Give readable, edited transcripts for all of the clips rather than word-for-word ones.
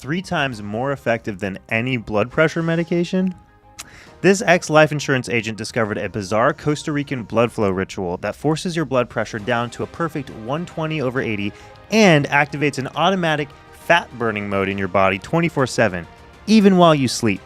3 times more effective than any blood pressure medication? This ex-life insurance agent discovered a bizarre Costa Rican blood flow ritual that forces your blood pressure down to a perfect 120/80 and activates an automatic fat-burning mode in your body 24/7, even while you sleep.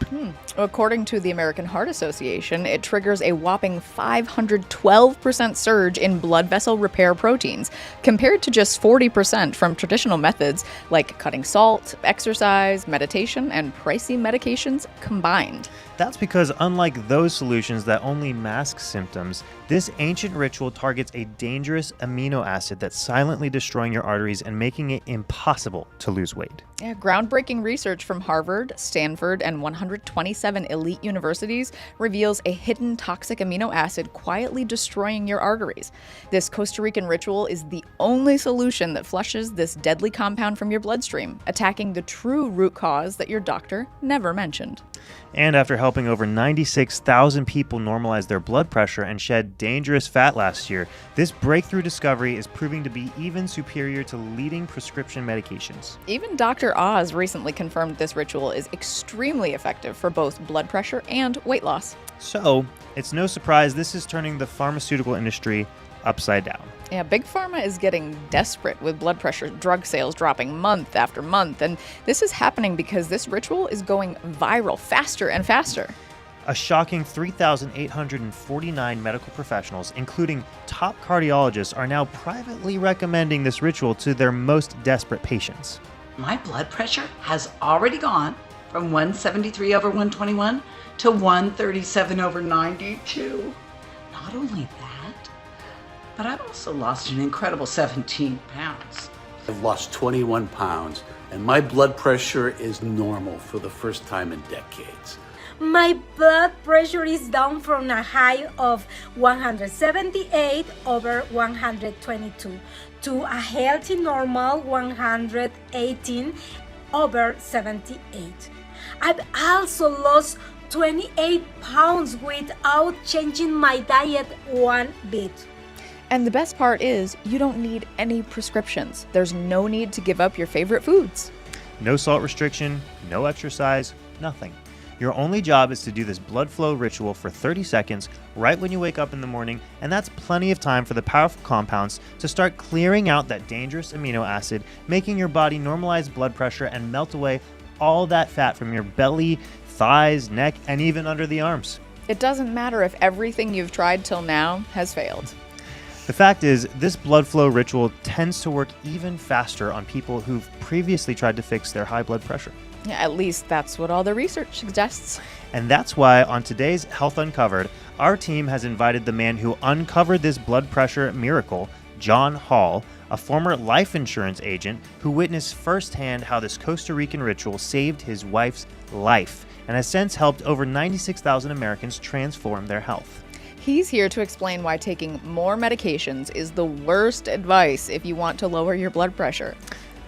According to the American Heart Association, it triggers a whopping 512% surge in blood vessel repair proteins, compared to just 40% from traditional methods like cutting salt, exercise, meditation, and pricey medications combined. That's because unlike those solutions that only mask symptoms, this ancient ritual targets a dangerous amino acid that's silently destroying your arteries and making it impossible to lose weight. Yeah, groundbreaking research from Harvard, Stanford, and 127 elite universities reveals a hidden toxic amino acid quietly destroying your arteries. This Costa Rican ritual is the only solution that flushes this deadly compound from your bloodstream, attacking the true root cause that your doctor never mentioned. And after helping over 96,000 people normalize their blood pressure and shed dangerous fat last year, this breakthrough discovery is proving to be even superior to leading prescription medications. Even Dr. Oz recently confirmed this ritual is extremely effective for both blood pressure and weight loss. So, it's no surprise this is turning the pharmaceutical industry upside down. Yeah, Big Pharma is getting desperate with blood pressure drug sales dropping month after month, and this is happening because this ritual is going viral faster and faster. A shocking 3,849 medical professionals, including top cardiologists, are now privately recommending this ritual to their most desperate patients. My blood pressure has already gone from 173/121 to 137/92. Not only that, but I've also lost an incredible 17 pounds. I've lost 21 pounds, and my blood pressure is normal for the first time in decades. My blood pressure is down from a high of 178/122 to a healthy normal 118/78. I've also lost 28 pounds without changing my diet one bit. And the best part is, you don't need any prescriptions. There's no need to give up your favorite foods. No salt restriction, no exercise, nothing. Your only job is to do this blood flow ritual for 30 seconds right when you wake up in the morning, and that's plenty of time for the powerful compounds to start clearing out that dangerous amino acid, making your body normalize blood pressure and melt away all that fat from your belly, thighs, neck, and even under the arms. It doesn't matter if everything you've tried till now has failed. The fact is, this blood flow ritual tends to work even faster on people who've previously tried to fix their high blood pressure. Yeah, at least that's what all the research suggests. And that's why on today's Health Uncovered, our team has invited the man who uncovered this blood pressure miracle, John Hall, a former life insurance agent who witnessed firsthand how this Costa Rican ritual saved his wife's life and has since helped over 96,000 Americans transform their health. He's here to explain why taking more medications is the worst advice if you want to lower your blood pressure.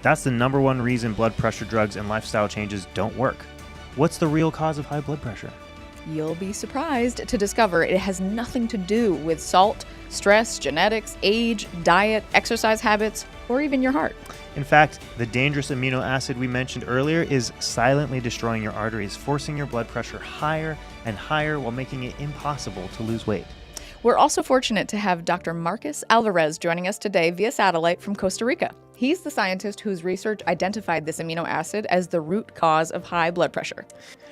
That's the number one reason blood pressure drugs and lifestyle changes don't work. What's the real cause of high blood pressure? You'll be surprised to discover it has nothing to do with salt, stress, genetics, age, diet, exercise habits, or even your heart. In fact, the dangerous amino acid we mentioned earlier is silently destroying your arteries, forcing your blood pressure higher and higher while making it impossible to lose weight. We're also fortunate to have Dr. Marcus Alvarez joining us today via satellite from Costa Rica. He's the scientist whose research identified this amino acid as the root cause of high blood pressure.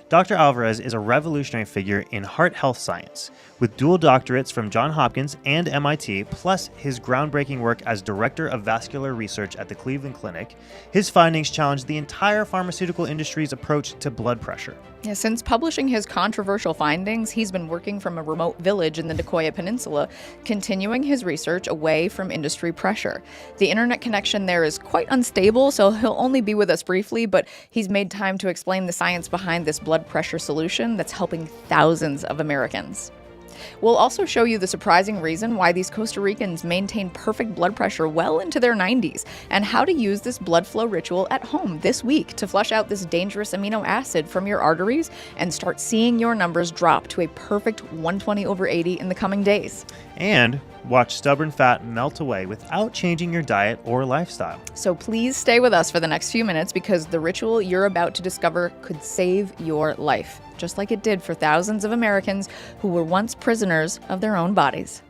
Dr. Alvarez is a revolutionary figure in heart health science. With dual doctorates from Johns Hopkins and MIT, plus his groundbreaking work as Director of Vascular Research at the Cleveland Clinic, his findings challenged the entire pharmaceutical industry's approach to blood pressure. Yeah, since publishing his controversial findings, he's been working from a remote village in the Nicoya Peninsula, continuing his research away from industry pressure. The internet connection there is quite unstable, so he'll only be with us briefly, but he's made time to explain the science behind this blood pressure solution that's helping thousands of Americans. We'll also show you the surprising reason why these Costa Ricans maintain perfect blood pressure well into their 90s, and how to use this blood flow ritual at home this week to flush out this dangerous amino acid from your arteries and start seeing your numbers drop to a perfect 120/80 in the coming days. And Watch stubborn fat melt away without changing your diet or lifestyle. So please stay with us for the next few minutes because the ritual you're about to discover could save your life, just like it did for thousands of Americans who were once prisoners of their own bodies.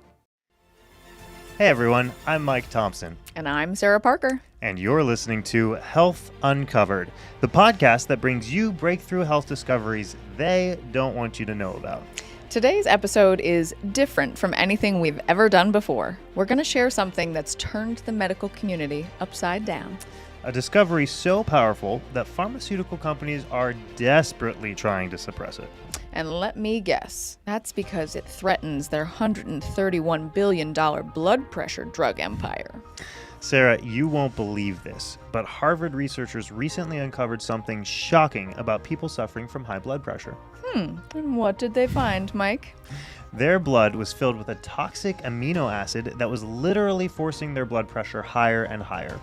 Hey everyone, I'm Mike Thompson. And I'm Sarah Parker. And you're listening to Health Uncovered, the podcast that brings you breakthrough health discoveries they don't want you to know about. Today's episode is different from anything we've ever done before. We're going to share something that's turned the medical community upside down. A discovery so powerful that pharmaceutical companies are desperately trying to suppress it. And let me guess, that's because it threatens their $131 billion blood pressure drug empire. Sarah, you won't believe this, but Harvard researchers recently uncovered something shocking about people suffering from high blood pressure. And what did they find, Mike? Their blood was filled with a toxic amino acid that was literally forcing their blood pressure higher and higher.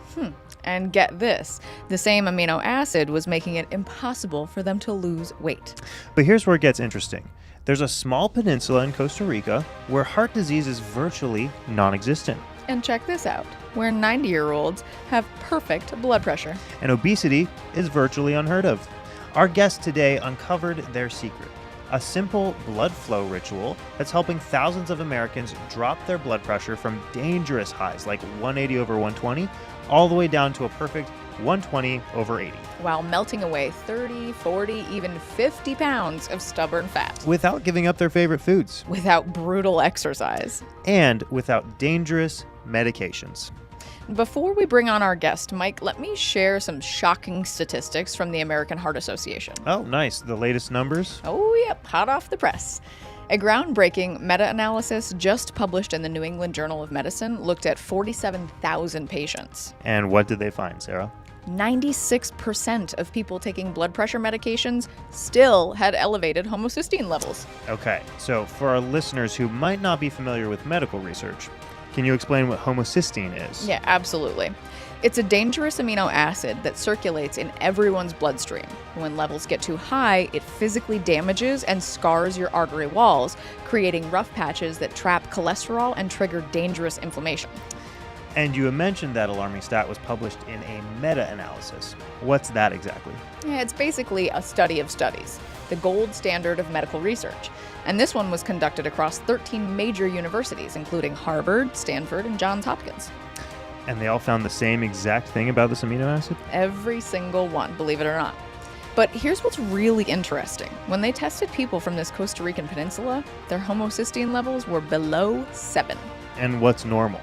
And get this, the same amino acid was making it impossible for them to lose weight. But here's where it gets interesting. There's a small peninsula in Costa Rica where heart disease is virtually non-existent. And check this out, where 90-year-olds have perfect blood pressure. And obesity is virtually unheard of. Our guest today uncovered their secret, a simple blood flow ritual that's helping thousands of Americans drop their blood pressure from dangerous highs like 180 over 120 all the way down to a perfect 120 over 80. While melting away 30, 40, even 50 pounds of stubborn fat. Without giving up their favorite foods. Without brutal exercise. And without dangerous medications. Before we bring on our guest, Mike, let me share some shocking statistics from the American Heart Association. Oh, nice. The latest numbers? Oh, yep, hot off the press. A groundbreaking meta-analysis just published in the New England Journal of Medicine looked at 47,000 patients. And what did they find, Sarah? 96% of people taking blood pressure medications still had elevated homocysteine levels. Okay, so for our listeners who might not be familiar with medical research, can you explain what homocysteine is? Yeah, absolutely. It's a dangerous amino acid that circulates in everyone's bloodstream. When levels get too high, it physically damages and scars your artery walls, creating rough patches that trap cholesterol and trigger dangerous inflammation. And you mentioned that alarming stat was published in a meta-analysis. What's that exactly? Yeah, it's basically a study of studies, the gold standard of medical research. And this one was conducted across 13 major universities, including Harvard, Stanford, and Johns Hopkins. And they all found the same exact thing about this amino acid? Every single one, believe it or not. But here's what's really interesting. When they tested people from this Costa Rican peninsula, their homocysteine levels were below 7. And what's normal?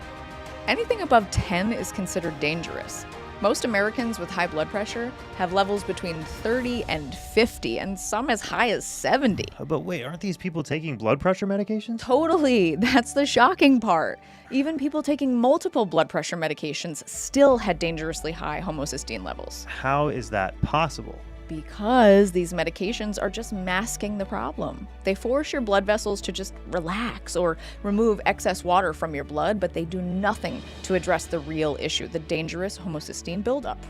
Anything above 10 is considered dangerous. Most Americans with high blood pressure have levels between 30 and 50, and some as high as 70. But wait, aren't these people taking blood pressure medications? Totally. That's the shocking part. Even people taking multiple blood pressure medications still had dangerously high homocysteine levels. How is that possible? Because these medications are just masking the problem. They force your blood vessels to just relax or remove excess water from your blood, but they do nothing to address the real issue, the dangerous homocysteine buildup.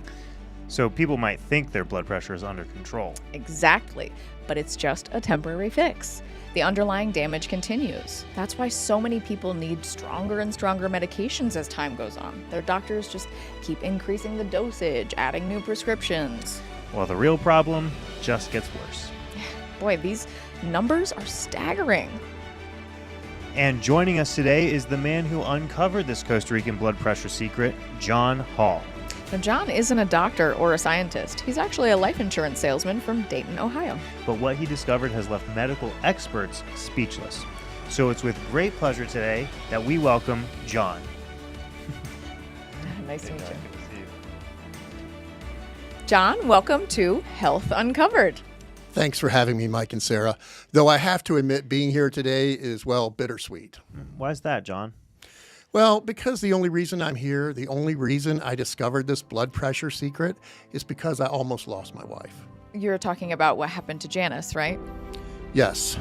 So people might think their blood pressure is under control. Exactly, but it's just a temporary fix. The underlying damage continues. That's why so many people need stronger and stronger medications as time goes on. Their doctors just keep increasing the dosage, adding new prescriptions. Well, the real problem just gets worse. Boy, these numbers are staggering. And joining us today is the man who uncovered this Costa Rican blood pressure secret, John Hall. Now, John isn't a doctor or a scientist. He's actually a life insurance salesman from Dayton, Ohio. But what he discovered has left medical experts speechless. So it's with great pleasure today that we welcome John. Nice to meet you. John, welcome to Health Uncovered. Thanks for having me, Mike and Sarah. Though I have to admit, being here today is, well, bittersweet. Why's that, John? Well, because the only reason I'm here, the only reason I discovered this blood pressure secret is because I almost lost my wife. You're talking about what happened to Janice, right? Yes.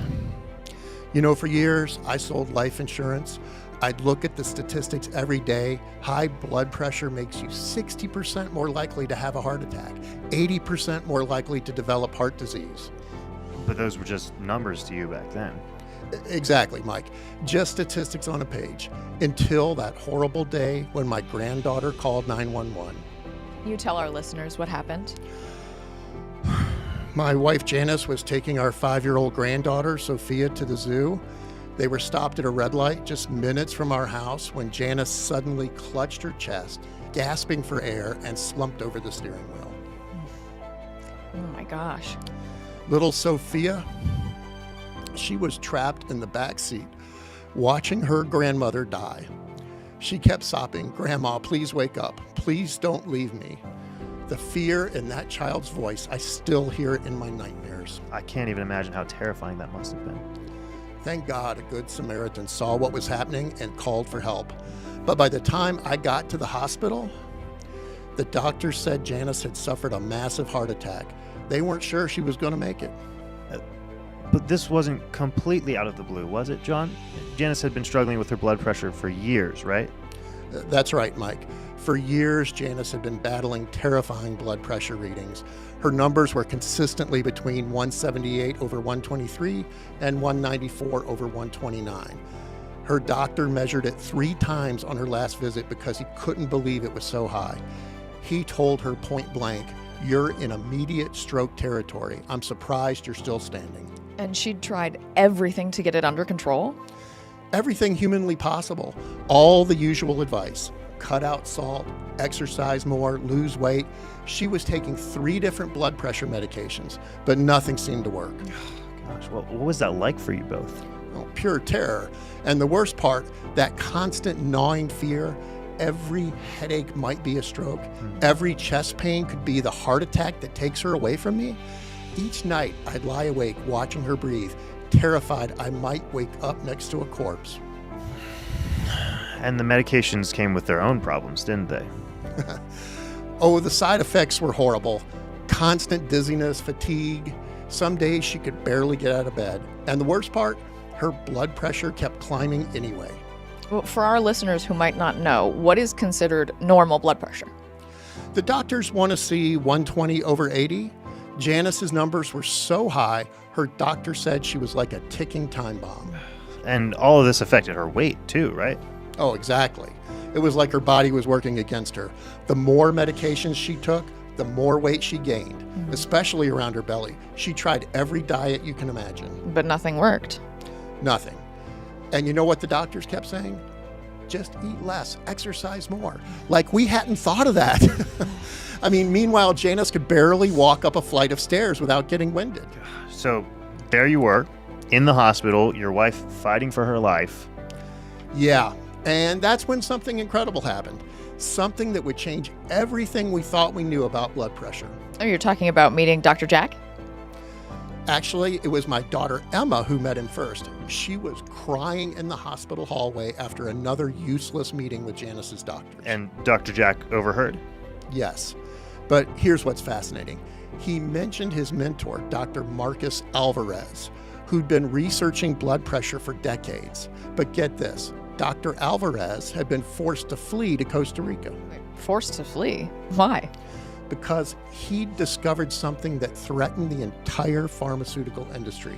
You know, for years, I sold life insurance. I'd look at the statistics every day. High blood pressure makes you 60% more likely to have a heart attack, 80% more likely to develop heart disease. But those were just numbers to you back then. Exactly, Mike. Just statistics on a page. Until that horrible day when my granddaughter called 911. You tell our listeners what happened. My wife Janice was taking our 5-year-old granddaughter, Sophia, to the zoo. They were stopped at a red light just minutes from our house when Janice suddenly clutched her chest, gasping for air, and slumped over the steering wheel. Oh my gosh. Little Sophia, she was trapped in the back seat, watching her grandmother die. She kept sobbing, "Grandma, please wake up. Please don't leave me." The fear in that child's voice, I still hear it in my nightmares. I can't even imagine how terrifying that must have been. Thank God a good Samaritan saw what was happening and called for help. But by the time I got to the hospital, the doctor said Janice had suffered a massive heart attack. They weren't sure she was going to make it. But this wasn't completely out of the blue, was it, John? Janice had been struggling with her blood pressure for years, right? That's right, Mike. For years, Janice had been battling terrifying blood pressure readings. Her numbers were consistently between 178 over 123 and 194 over 129. Her doctor measured it 3 times on her last visit because he couldn't believe it was so high. He told her point blank, "You're in immediate stroke territory. I'm surprised you're still standing." And she'd tried everything to get it under control? Everything humanly possible. All the usual advice. Cut out salt, exercise more, lose weight. She was taking 3 different blood pressure medications, but nothing seemed to work. Gosh, what was that like for you both? Oh, pure terror. And the worst part, that constant gnawing fear. Every headache might be a stroke. Every chest pain could be the heart attack that takes her away from me. Each night, I'd lie awake watching her breathe, terrified I might wake up next to a corpse. And the medications came with their own problems, didn't they? Oh, the side effects were horrible. Constant dizziness, fatigue. Some days she could barely get out of bed. And the worst part, her blood pressure kept climbing anyway. Well, for our listeners who might not know, what is considered normal blood pressure? The doctors want to see 120 over 80. Janice's numbers were so high, her doctor said she was like a ticking time bomb. And all of this affected her weight too, right? Oh, exactly. It was like her body was working against her. The more medications she took, the more weight she gained, especially around her belly. She tried every diet you can imagine. But nothing worked. Nothing. And you know what the doctors kept saying? Just eat less, exercise more. Like we hadn't thought of that. I mean, meanwhile, Janice could barely walk up a flight of stairs without getting winded. So there you were, in the hospital, your wife fighting for her life. Yeah, and that's when something incredible happened. Something that would change everything we thought we knew about blood pressure. Oh, you're talking about meeting Dr. Jack? Actually, it was my daughter Emma who met him first. She was crying in the hospital hallway after another useless meeting with Janice's doctors. And Dr. Jack overheard? Yes, but here's what's fascinating. He mentioned his mentor, Dr. Marcus Alvarez, who'd been researching blood pressure for decades. But get this, Dr. Alvarez had been forced to flee to Costa Rica. Forced to flee? Why? Because he discovered something that threatened the entire pharmaceutical industry.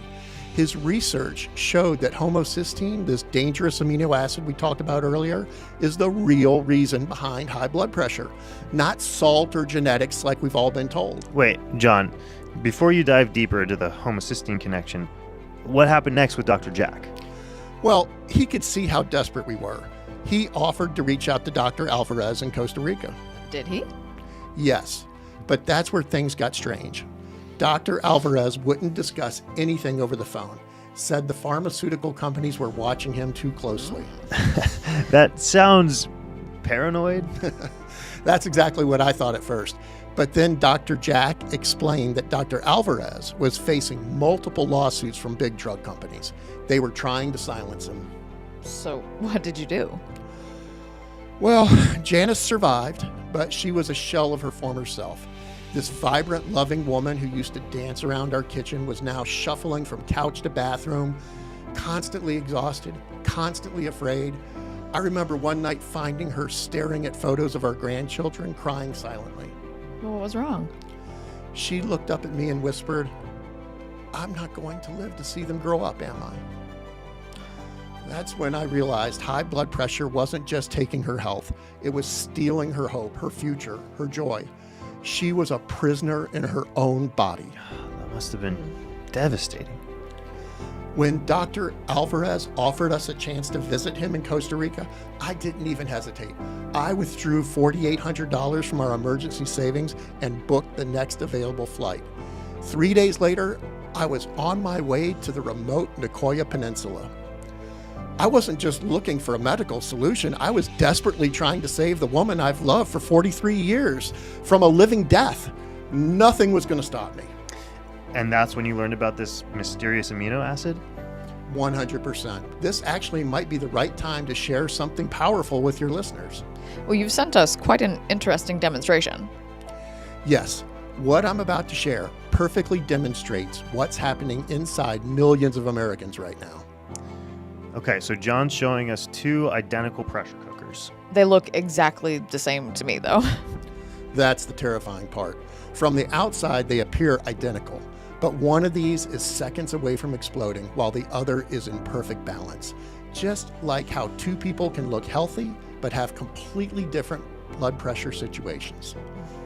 His research showed that homocysteine, this dangerous amino acid we talked about earlier, is the real reason behind high blood pressure, not salt or genetics like we've all been told. Wait, John, before you dive deeper into the homocysteine connection, what happened next with Dr. Jack? Well, he could see how desperate we were. He offered to reach out to Dr. Alvarez in Costa Rica. Did he? Yes, but that's where things got strange. Dr. Alvarez wouldn't discuss anything over the phone, said the pharmaceutical companies were watching him too closely. That sounds paranoid. That's exactly what I thought at first. But then Dr. Jack explained that Dr. Alvarez was facing multiple lawsuits from big drug companies. They were trying to silence him. So what did you do? Well, Janice survived, but she was a shell of her former self. This vibrant, loving woman who used to dance around our kitchen was now shuffling from couch to bathroom, constantly exhausted, constantly afraid. I remember one night finding her staring at photos of our grandchildren, crying silently. Well, what was wrong? She looked up at me and whispered, "I'm not going to live to see them grow up, am I?" That's when I realized high blood pressure wasn't just taking her health, it was stealing her hope, her future, her joy. She was a prisoner in her own body. That must have been devastating. When Dr. Alvarez offered us a chance to visit him in Costa Rica, I didn't even hesitate. I withdrew $4,800 from our emergency savings and booked the next available flight. 3 days later, I was on my way to the remote Nicoya Peninsula. I wasn't just looking for a medical solution. I was desperately trying to save the woman I've loved for 43 years from a living death. Nothing was going to stop me. And that's when you learned about this mysterious amino acid? 100%. This actually might be the right time to share something powerful with your listeners. Well, you've sent us quite an interesting demonstration. Yes, what I'm about to share perfectly demonstrates what's happening inside millions of Americans right now. Okay, so John's showing us two identical pressure cookers. They look exactly the same to me, though. That's the terrifying part. From the outside, they appear identical, but one of these is seconds away from exploding while the other is in perfect balance. Just like how two people can look healthy but have completely different blood pressure situations.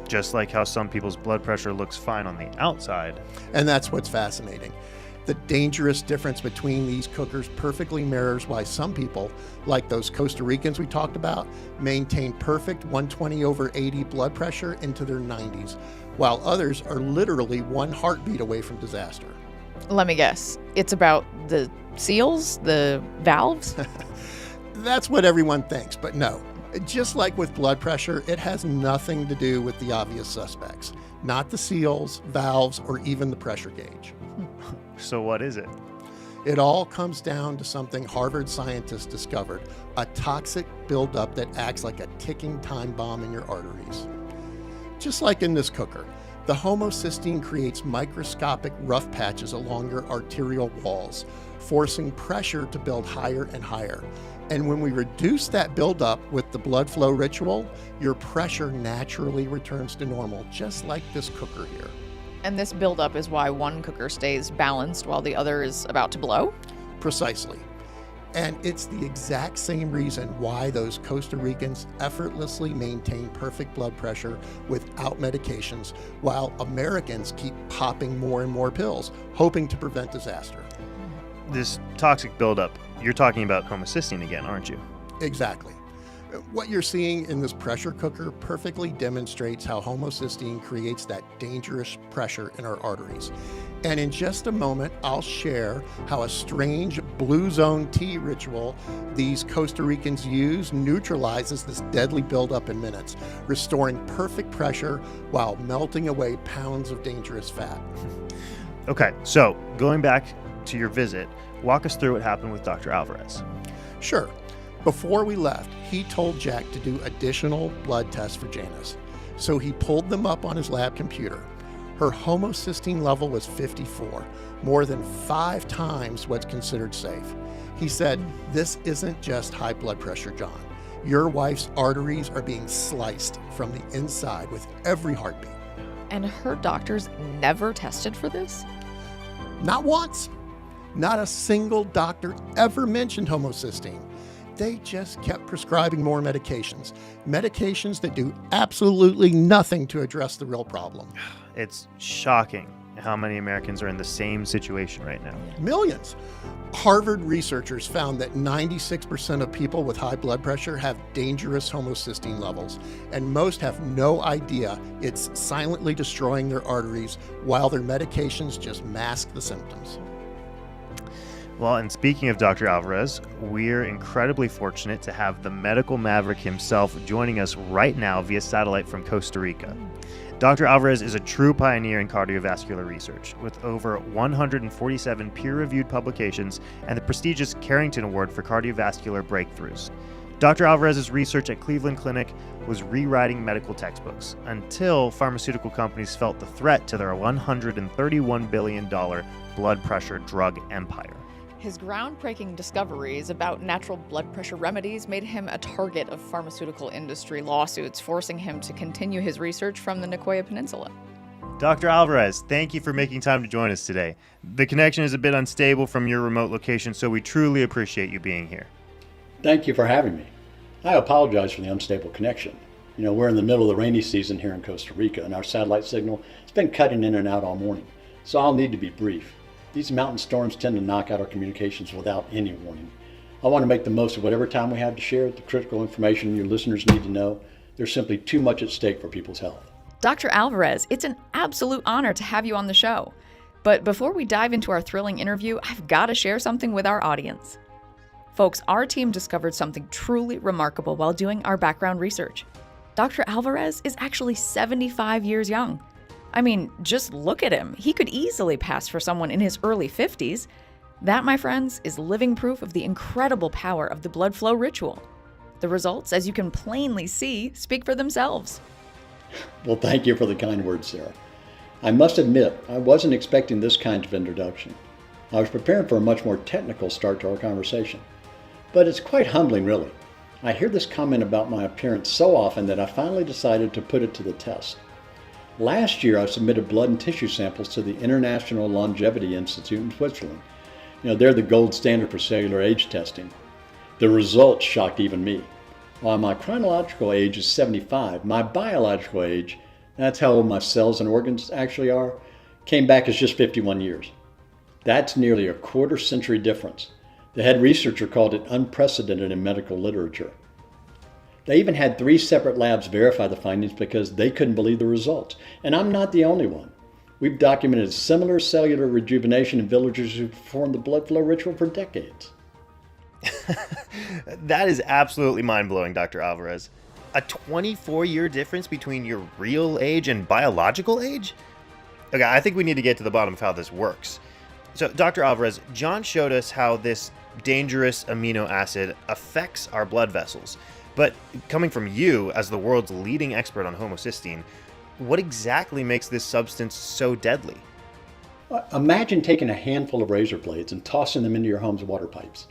Just like how some people's blood pressure looks fine on the outside. And that's what's fascinating. The dangerous difference between these cookers perfectly mirrors why some people, like those Costa Ricans we talked about, maintain perfect 120/80 blood pressure into their 90s, while others are literally one heartbeat away from disaster. Let me guess. It's about the seals, the valves? That's what everyone thinks, but no. Just like with blood pressure, it has nothing to do with the obvious suspects, not the seals, valves, or even the pressure gauge. So what is it? It all comes down to something Harvard scientists discovered, a toxic buildup that acts like a ticking time bomb in your arteries. Just like in this cooker, the homocysteine creates microscopic rough patches along your arterial walls, forcing pressure to build higher and higher. And when we reduce that buildup with the blood flow ritual, your pressure naturally returns to normal, just like this cooker here. And this buildup is why one cooker stays balanced while the other is about to blow? Precisely. And it's the exact same reason why those Costa Ricans effortlessly maintain perfect blood pressure without medications, while Americans keep popping more and more pills, hoping to prevent disaster. This toxic buildup, you're talking about homocysteine again, aren't you? Exactly. What you're seeing in this pressure cooker perfectly demonstrates how homocysteine creates that dangerous pressure in our arteries. And in just a moment, I'll share how a strange blue zone tea ritual these Costa Ricans use neutralizes this deadly buildup in minutes, restoring perfect pressure while melting away pounds of dangerous fat. Okay, so going back to your visit, walk us through what happened with Dr. Alvarez. Sure. Before we left, he told Jack to do additional blood tests for Janice. So he pulled them up on his lab computer. Her homocysteine level was 54, more than 5 times what's considered safe. He said, "This isn't just high blood pressure, John. Your wife's arteries are being sliced from the inside with every heartbeat." And her doctors never tested for this? Not once. Not a single doctor ever mentioned homocysteine. They just kept prescribing more medications that do absolutely nothing to address the real problem. It's shocking how many Americans are in the same situation right now. Millions. Harvard researchers found that 96% of people with high blood pressure have dangerous homocysteine levels, and most have no idea it's silently destroying their arteries while their medications just mask the symptoms. Well, and speaking of Dr. Alvarez, we're incredibly fortunate to have the medical maverick himself joining us right now via satellite from Costa Rica. Dr. Alvarez is a true pioneer in cardiovascular research, with over 147 peer-reviewed publications and the prestigious Carrington Award for Cardiovascular Breakthroughs. Dr. Alvarez's research at Cleveland Clinic was rewriting medical textbooks until pharmaceutical companies felt the threat to their $131 billion blood pressure drug empire. His groundbreaking discoveries about natural blood pressure remedies made him a target of pharmaceutical industry lawsuits, forcing him to continue his research from the Nicoya Peninsula. Dr. Alvarez, thank you for making time to join us today. The connection is a bit unstable from your remote location, so we truly appreciate you being here. Thank you for having me. I apologize for the unstable connection. We're in the middle of the rainy season here in Costa Rica, and our satellite signal has been cutting in and out all morning, so I'll need to be brief. These mountain storms tend to knock out our communications without any warning. I want to make the most of whatever time we have to share the critical information your listeners need to know. There's simply too much at stake for people's health. Dr. Alvarez, it's an absolute honor to have you on the show. But before we dive into our thrilling interview, I've got to share something with our audience. Folks, our team discovered something truly remarkable while doing our background research. Dr. Alvarez is actually 75 years young. I mean, just look at him. He could easily pass for someone in his early 50s. That, my friends, is living proof of the incredible power of the blood flow ritual. The results, as you can plainly see, speak for themselves. Well, thank you for the kind words, Sarah. I must admit, I wasn't expecting this kind of introduction. I was preparing for a much more technical start to our conversation. But it's quite humbling, really. I hear this comment about my appearance so often that I finally decided to put it to the test. Last year, I submitted blood and tissue samples to the International Longevity Institute in Switzerland. They're the gold standard for cellular age testing. The results shocked even me. While my chronological age is 75, my biological age, that's how old my cells and organs actually are, came back as just 51 years. That's nearly a quarter-century difference. The head researcher called it unprecedented in medical literature. They even had 3 separate labs verify the findings because they couldn't believe the results. And I'm not the only one. We've documented similar cellular rejuvenation in villagers who performed the blood flow ritual for decades. That is absolutely mind-blowing, Dr. Alvarez. A 24-year difference between your real age and biological age? Okay, I think we need to get to the bottom of how this works. So, Dr. Alvarez, John showed us how this dangerous amino acid affects our blood vessels. But coming from you, as the world's leading expert on homocysteine, what exactly makes this substance so deadly? Imagine taking a handful of razor blades and tossing them into your home's water pipes.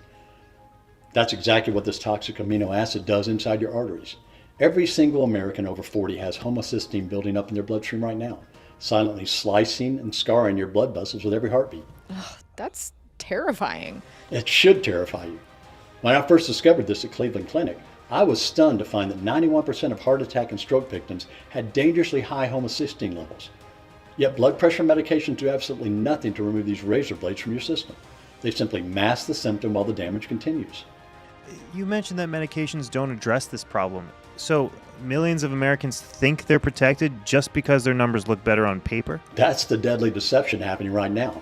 That's exactly what this toxic amino acid does inside your arteries. Every single American over 40 has homocysteine building up in their bloodstream right now, silently slicing and scarring your blood vessels with every heartbeat. Ugh, that's terrifying. It should terrify you. When I first discovered this at Cleveland Clinic, I was stunned to find that 91% of heart attack and stroke victims had dangerously high homocysteine levels. Yet blood pressure medications do absolutely nothing to remove these razor blades from your system. They simply mask the symptom while the damage continues. You mentioned that medications don't address this problem. So millions of Americans think they're protected just because their numbers look better on paper? That's the deadly deception happening right now.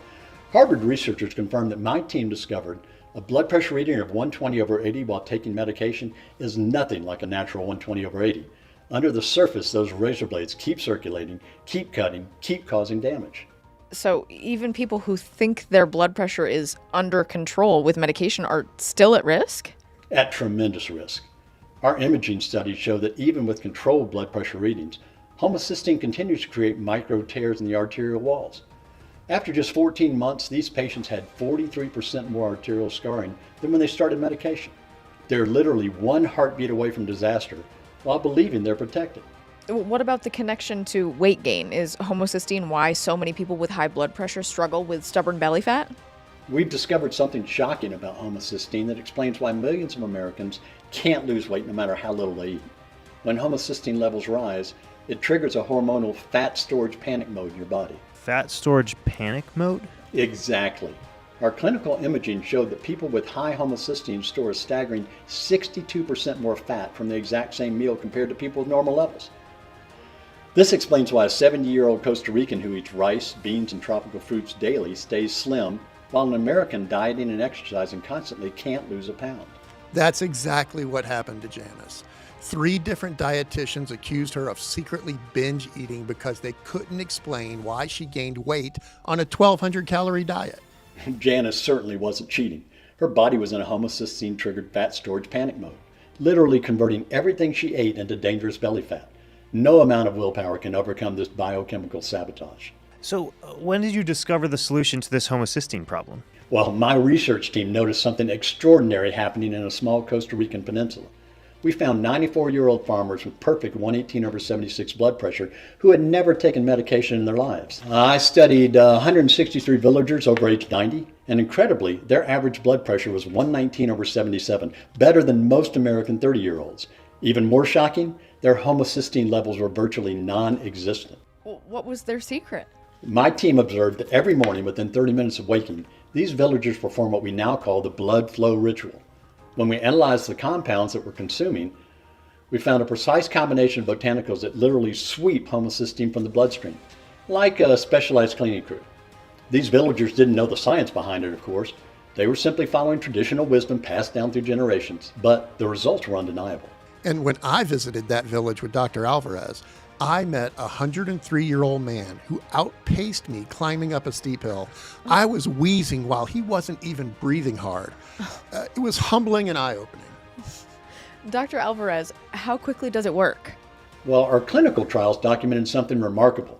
Harvard researchers confirmed that my team discovered a blood pressure reading of 120/80 while taking medication is nothing like a natural 120/80. Under the surface, those razor blades keep circulating, keep cutting, keep causing damage. So even people who think their blood pressure is under control with medication are still at risk? At tremendous risk. Our imaging studies show that even with controlled blood pressure readings, homocysteine continues to create micro tears in the arterial walls. After just 14 months, these patients had 43% more arterial scarring than when they started medication. They're literally one heartbeat away from disaster while believing they're protected. What about the connection to weight gain? Is homocysteine why so many people with high blood pressure struggle with stubborn belly fat? We've discovered something shocking about homocysteine that explains why millions of Americans can't lose weight no matter how little they eat. When homocysteine levels rise, it triggers a hormonal fat storage panic mode in your body. Fat storage panic mode? Exactly. Our clinical imaging showed that people with high homocysteine store a staggering 62% more fat from the exact same meal compared to people with normal levels. This explains why a 70-year-old Costa Rican who eats rice, beans, and tropical fruits daily stays slim, while an American dieting and exercising constantly can't lose a pound. That's exactly what happened to Janice. 3 different dietitians accused her of secretly binge eating because they couldn't explain why she gained weight on a 1,200-calorie diet. Janice certainly wasn't cheating. Her body was in a homocysteine-triggered fat storage panic mode, literally converting everything she ate into dangerous belly fat. No amount of willpower can overcome this biochemical sabotage. So when did you discover the solution to this homocysteine problem? Well, my research team noticed something extraordinary happening in a small Costa Rican peninsula. We found 94-year-old farmers with perfect 118/76 blood pressure who had never taken medication in their lives. I studied 163 villagers over age 90, and incredibly, their average blood pressure was 119/77, better than most American 30-year-olds. Even more shocking, their homocysteine levels were virtually non-existent. What was their secret? My team observed that every morning within 30 minutes of waking, these villagers perform what we now call the blood flow ritual. When we analyzed the compounds that we're consuming, we found a precise combination of botanicals that literally sweep homocysteine from the bloodstream, like a specialized cleaning crew. These villagers didn't know the science behind it, of course. They were simply following traditional wisdom passed down through generations, but the results were undeniable. And when I visited that village with Dr. Alvarez, I met a 103-year-old man who outpaced me climbing up a steep hill. I was wheezing while he wasn't even breathing hard. It was humbling and eye-opening. Dr. Alvarez, how quickly does it work? Well, our clinical trials documented something remarkable.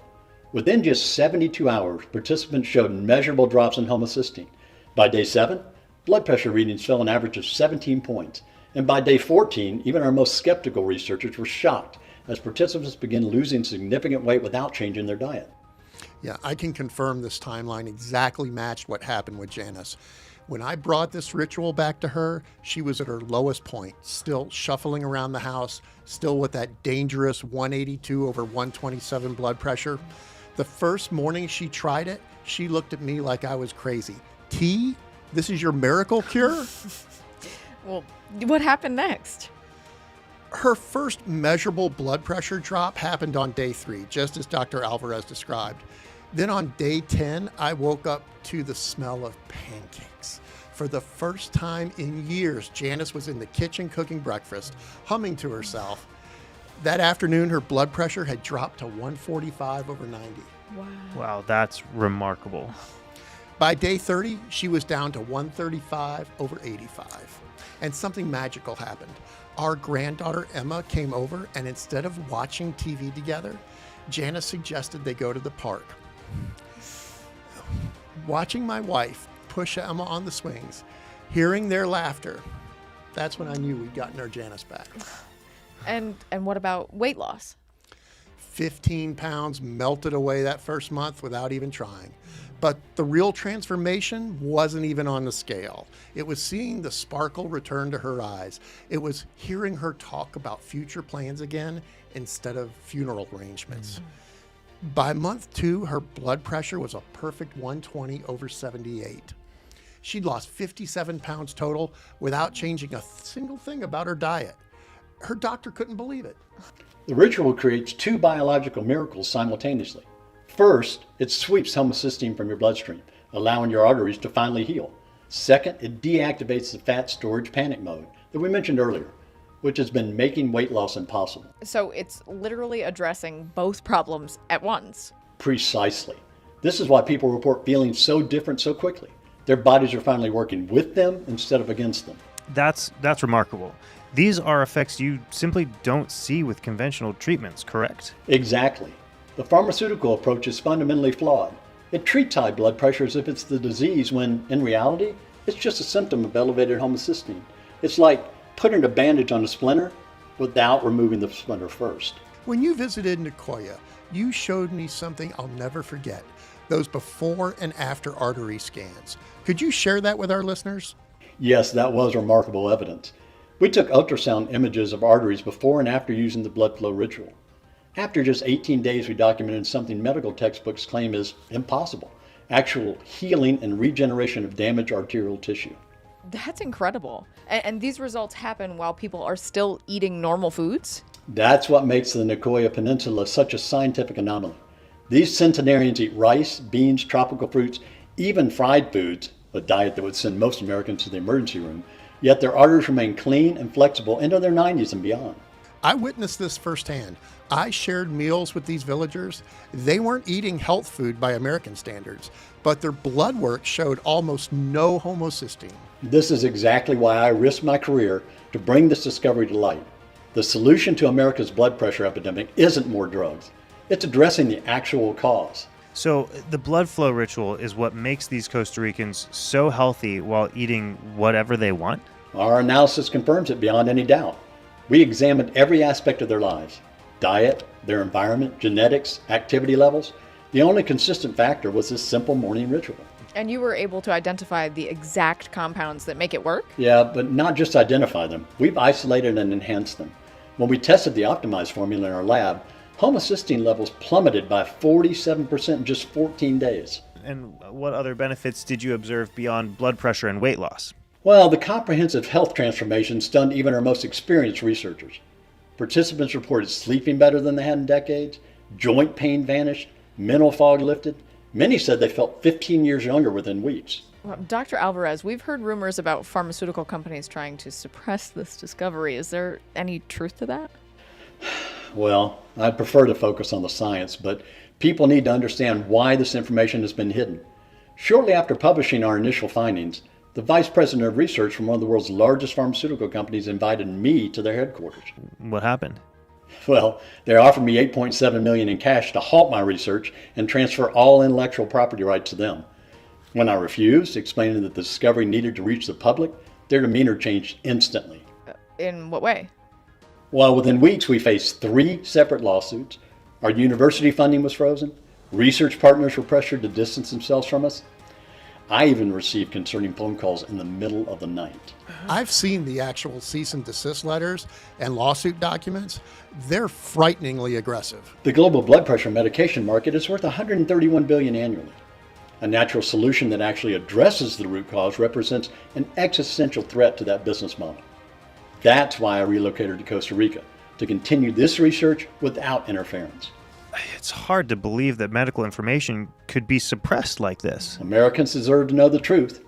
Within just 72 hours, participants showed measurable drops in homocysteine. By day 7, blood pressure readings fell an average of 17 points. And by day 14, even our most skeptical researchers were shocked as participants began losing significant weight without changing their diet. Yeah, I can confirm this timeline exactly matched what happened with Janice. When I brought this ritual back to her, she was at her lowest point, still shuffling around the house, still with that dangerous 182/127 blood pressure. The first morning she tried it, she looked at me like I was crazy. Tea? This is your miracle cure? Well, what happened next? Her first measurable blood pressure drop happened on day 3, just as Dr. Alvarez described. Then on day 10, I woke up to the smell of pancakes. For the first time in years, Janice was in the kitchen cooking breakfast, humming to herself. That afternoon, her blood pressure had dropped to 145/90. Wow, that's remarkable. By day 30, she was down to 135/85. And something magical happened. Our granddaughter Emma came over, and instead of watching TV together, Janice suggested they go to the park. Watching my wife push Emma on the swings, hearing their laughter, that's when I knew we'd gotten our Janice back. And what about weight loss? 15 pounds melted away that first month without even trying. But the real transformation wasn't even on the scale. It was seeing the sparkle return to her eyes. It was hearing her talk about future plans again instead of funeral arrangements. By month 2, her blood pressure was a perfect 120/78. She'd lost 57 pounds total without changing a single thing about her diet. Her doctor couldn't believe it. The ritual creates 2 biological miracles simultaneously. First, it sweeps homocysteine from your bloodstream, allowing your arteries to finally heal. Second, it deactivates the fat storage panic mode that we mentioned earlier, which has been making weight loss impossible. So it's literally addressing both problems at once. Precisely. This is why people report feeling so different so quickly. Their bodies are finally working with them instead of against them. That's remarkable. These are effects you simply don't see with conventional treatments, correct? Exactly. The pharmaceutical approach is fundamentally flawed. It treats high blood pressure as if it's the disease when, in reality, it's just a symptom of elevated homocysteine. It's like putting a bandage on a splinter without removing the splinter first. When you visited Nicoya, you showed me something I'll never forget, those before and after artery scans. Could you share that with our listeners? Yes, that was remarkable evidence. We took ultrasound images of arteries before and after using the blood flow ritual. After just 18 days, we documented something medical textbooks claim is impossible: actual healing and regeneration of damaged arterial tissue. That's incredible. And these results happen while people are still eating normal foods? That's what makes the Nicoya Peninsula such a scientific anomaly. These centenarians eat rice, beans, tropical fruits, even fried foods, a diet that would send most Americans to the emergency room, yet their arteries remain clean and flexible into their 90s and beyond. I witnessed this firsthand. I shared meals with these villagers. They weren't eating health food by American standards, but their blood work showed almost no homocysteine. This is exactly why I risked my career to bring this discovery to light. The solution to America's blood pressure epidemic isn't more drugs. It's addressing the actual cause. So the blood flow ritual is what makes these Costa Ricans so healthy while eating whatever they want? Our analysis confirms it beyond any doubt. We examined every aspect of their lives: diet, their environment, genetics, activity levels. The only consistent factor was this simple morning ritual. And you were able to identify the exact compounds that make it work? Yeah, but not just identify them. We've isolated and enhanced them. When we tested the optimized formula in our lab, homocysteine levels plummeted by 47% in just 14 days. And what other benefits did you observe beyond blood pressure and weight loss? Well, the comprehensive health transformation stunned even our most experienced researchers. Participants reported sleeping better than they had in decades, joint pain vanished, mental fog lifted. Many said they felt 15 years younger within weeks. Well, Dr. Alvarez, we've heard rumors about pharmaceutical companies trying to suppress this discovery. Is there any truth to that? Well, I'd prefer to focus on the science, but people need to understand why this information has been hidden. Shortly after publishing our initial findings, the vice president of research from one of the world's largest pharmaceutical companies invited me to their headquarters. What happened? Well, they offered me $8.7 million in cash to halt my research and transfer all intellectual property rights to them. When I refused, explaining that the discovery needed to reach the public, their demeanor changed instantly. In what way? Well, within weeks, we faced 3 separate lawsuits. Our university funding was frozen. Research partners were pressured to distance themselves from us. I even received concerning phone calls in the middle of the night. I've seen the actual cease and desist letters and lawsuit documents. They're frighteningly aggressive. The global blood pressure medication market is worth $131 billion annually. A natural solution that actually addresses the root cause represents an existential threat to that business model. That's why I relocated to Costa Rica, to continue this research without interference. It's hard to believe that medical information could be suppressed like this. Americans deserve to know the truth.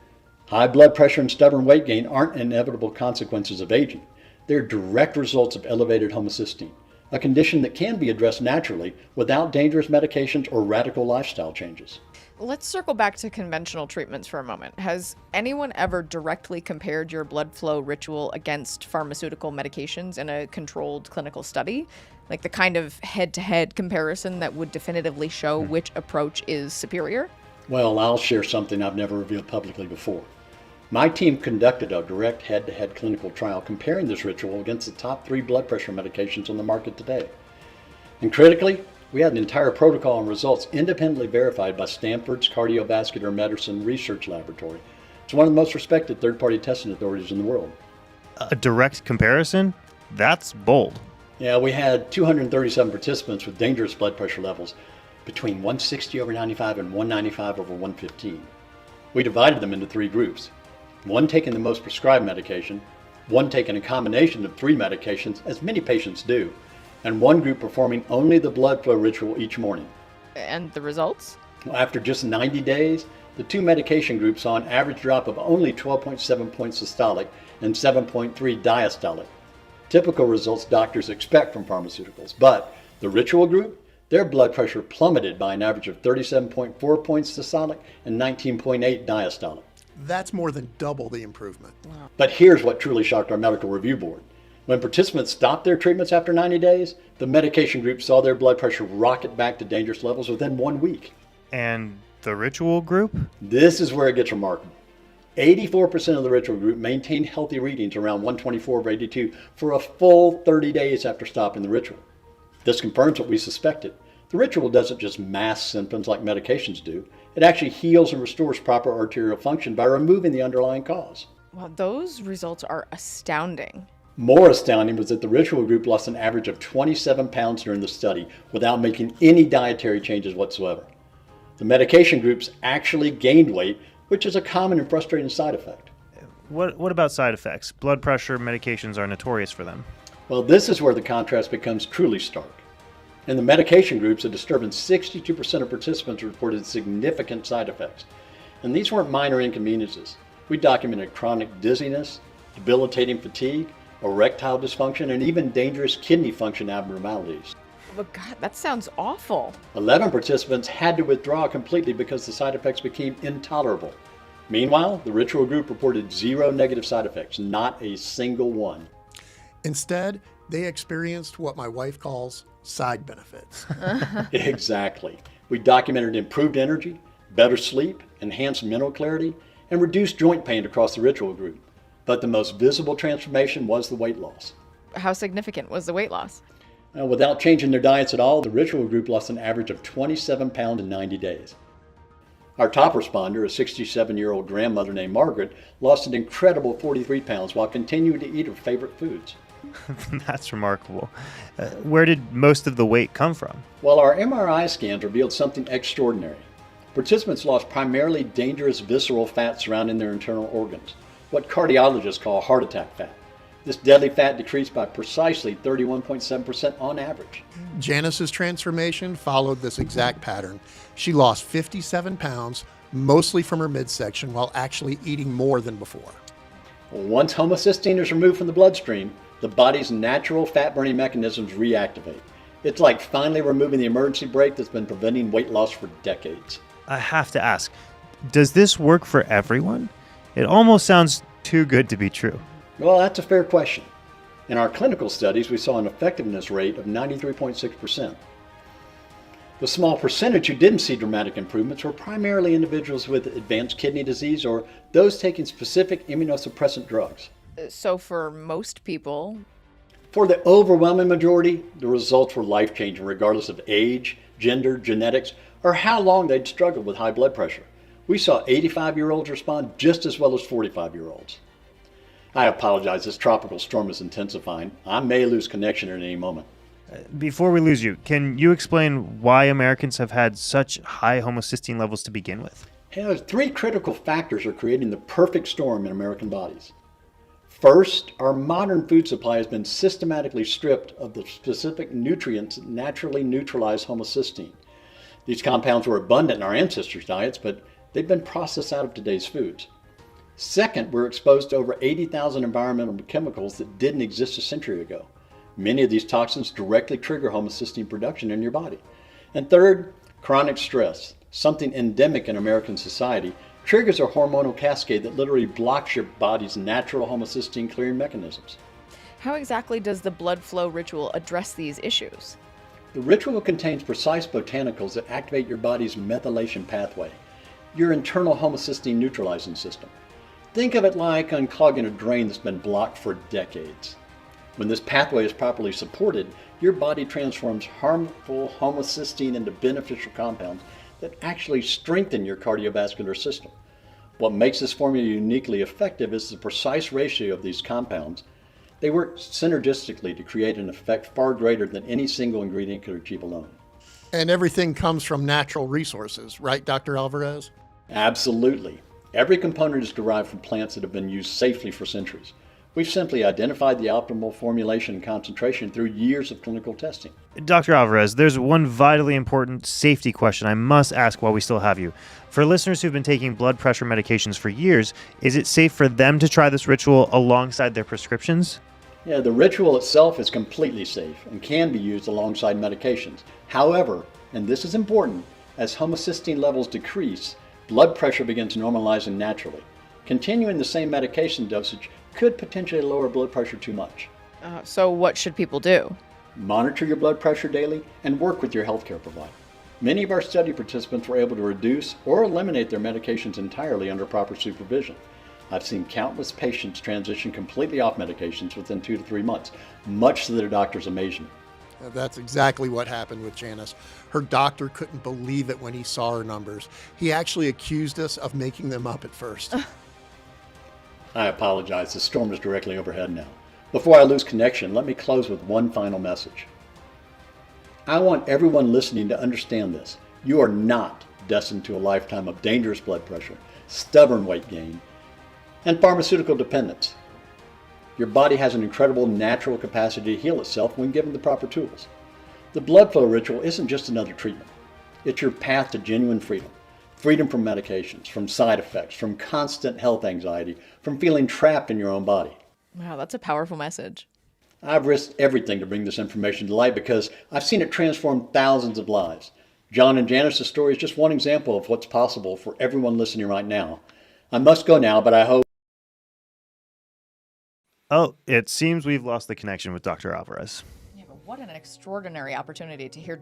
High blood pressure and stubborn weight gain aren't inevitable consequences of aging. They're direct results of elevated homocysteine, a condition that can be addressed naturally without dangerous medications or radical lifestyle changes. Let's circle back to conventional treatments for a moment. Has anyone ever directly compared your blood flow ritual against pharmaceutical medications in a controlled clinical study? Like the kind of head-to-head comparison that would definitively show which approach is superior? Well, I'll share something I've never revealed publicly before. My team conducted a direct head-to-head clinical trial comparing this ritual against the top 3 blood pressure medications on the market today. And critically, we had an entire protocol and results independently verified by Stanford's Cardiovascular Medicine Research Laboratory. It's one of the most respected third-party testing authorities in the world. A direct comparison? That's bold. Yeah, we had 237 participants with dangerous blood pressure levels between 160/95 and 195/115. We divided them into 3 groups. One taking the most prescribed medication, one taking a combination of 3 medications, as many patients do, and one group performing only the blood flow ritual each morning. And the results? After just 90 days, the 2 medication groups saw an average drop of only 12.7 points systolic and 7.3 diastolic. Typical results doctors expect from pharmaceuticals, but the ritual group, their blood pressure plummeted by an average of 37.4 points systolic and 19.8 diastolic. That's more than double the improvement. But here's what truly shocked our medical review board. When participants stopped their treatments after 90 days, the medication group saw their blood pressure rocket back to dangerous levels within 1 week. And the ritual group? This is where it gets remarkable. 84% of the ritual group maintained healthy readings around 124/82 for a full 30 days after stopping the ritual. This confirms what we suspected. The ritual doesn't just mask symptoms like medications do. It actually heals and restores proper arterial function by removing the underlying cause. Well, those results are astounding. More astounding was that the ritual group lost an average of 27 pounds during the study without making any dietary changes whatsoever. The medication groups actually gained weight, which is a common and frustrating side effect. What about side effects? Blood pressure medications are notorious for them. Well, this is where the contrast becomes truly stark. In the medication groups, a disturbing 62% of participants reported significant side effects. And these weren't minor inconveniences. We documented chronic dizziness, debilitating fatigue, erectile dysfunction, and even dangerous kidney function abnormalities. But God, that sounds awful. 11 participants had to withdraw completely because the side effects became intolerable. Meanwhile, the ritual group reported 0 negative side effects, not a single one. Instead, they experienced what my wife calls side benefits. Exactly. We documented improved energy, better sleep, enhanced mental clarity, and reduced joint pain across the ritual group. But the most visible transformation was the weight loss. How significant was the weight loss? Without changing their diets at all, the ritual group lost an average of 27 pounds in 90 days. Our top responder, a 67-year-old grandmother named Margaret, lost an incredible 43 pounds while continuing to eat her favorite foods. That's remarkable. Where did most of the weight come from? Well, our MRI scans revealed something extraordinary. Participants lost primarily dangerous visceral fat surrounding their internal organs, what cardiologists call heart attack fat. This deadly fat decreased by precisely 31.7% on average. Janice's transformation followed this exact pattern. She lost 57 pounds, mostly from her midsection, while actually eating more than before. Once homocysteine is removed from the bloodstream, the body's natural fat-burning mechanisms reactivate. It's like finally removing the emergency brake that's been preventing weight loss for decades. I have to ask, does this work for everyone? It almost sounds too good to be true. Well, that's a fair question. In our clinical studies, we saw an effectiveness rate of 93.6%. The small percentage who didn't see dramatic improvements were primarily individuals with advanced kidney disease or those taking specific immunosuppressant drugs. So for most people, For the overwhelming majority, the results were life-changing regardless of age, gender, genetics, or how long they'd struggled with high blood pressure. We saw 85-year-olds respond just as well as 45-year-olds. I apologize, this tropical storm is intensifying. I may lose connection at any moment. Before we lose you, can you explain why Americans have had such high homocysteine levels to begin with? Three critical factors are creating the perfect storm in American bodies. First, our modern food supply has been systematically stripped of the specific nutrients that naturally neutralize homocysteine. These compounds were abundant in our ancestors' diets, but they've been processed out of today's foods. Second, we're exposed to over 80,000 environmental chemicals that didn't exist a century ago. Many of these toxins directly trigger homocysteine production in your body. And third, chronic stress, something endemic in American society, triggers a hormonal cascade that literally blocks your body's natural homocysteine clearing mechanisms. how exactly does the blood flow ritual address these issues? The ritual contains precise botanicals that activate your body's methylation pathway, your internal homocysteine neutralizing system. Think of it like unclogging a drain that's been blocked for decades. When this pathway is properly supported, your body transforms harmful homocysteine into beneficial compounds that actually strengthen your cardiovascular system. What makes this formula uniquely effective is the precise ratio of these compounds. They work synergistically to create an effect far greater than any single ingredient could achieve alone. And everything comes from natural resources, right, Dr. Alvarez? Absolutely. Every component is derived from plants that have been used safely for centuries. We've simply identified the optimal formulation and concentration through years of clinical testing. Dr. Alvarez, there's one vitally important safety question I must ask while we still have you. For listeners who've been taking blood pressure medications for years, is it safe for them to try this ritual alongside their prescriptions? Yeah, the ritual itself is completely safe and can be used alongside medications. However, and this is important, as homocysteine levels decrease, blood pressure begins normalizing naturally. Continuing the same medication dosage could potentially lower blood pressure too much. So what should people do? Monitor your blood pressure daily and work with your healthcare provider. Many of our study participants were able to reduce or eliminate their medications entirely under proper supervision. I've seen countless patients transition completely off medications within 2 to 3 months, much to their doctor's amazement. That's exactly what happened with Janice. Her doctor couldn't believe it when he saw her numbers. He actually accused us of making them up at first. I apologize, the storm is directly overhead now. Before I lose connection, let me close with one final message. I want everyone listening to understand this. You are not destined to a lifetime of dangerous blood pressure, stubborn weight gain, and pharmaceutical dependence. Your body has an incredible natural capacity to heal itself when given the proper tools. The blood flow ritual isn't just another treatment. It's your path to genuine freedom. Freedom from medications, from side effects, from constant health anxiety, from feeling trapped in your own body. Wow, that's a powerful message. I've risked everything to bring this information to light because I've seen it transform thousands of lives. John and Janice's story is just one example of what's possible for everyone listening right now. I must go now, but I hope. Oh, it seems we've lost the connection with Dr. Alvarez. Yeah, but what an extraordinary opportunity to hear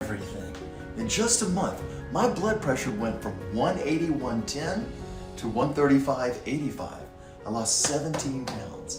everything. In just a month, my blood pressure went from 180/110 to 135/85. I lost 17 pounds.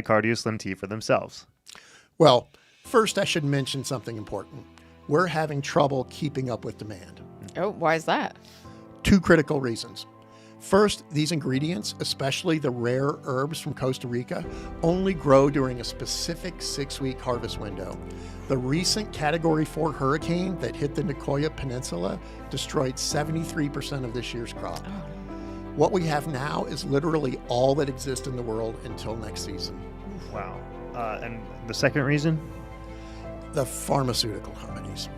Cardio Slim Tea for themselves. Well, first I should mention something important. We're having trouble keeping up with demand. Oh, why is that? Two critical reasons. First, these ingredients, especially the rare herbs from Costa Rica, only grow during a specific 6-week harvest window. The recent Category 4 hurricane that hit the Nicoya Peninsula destroyed 73% of this year's crop. Oh. What we have now is literally all that exists in the world until next season. Wow. And the second reason? The pharmaceutical companies.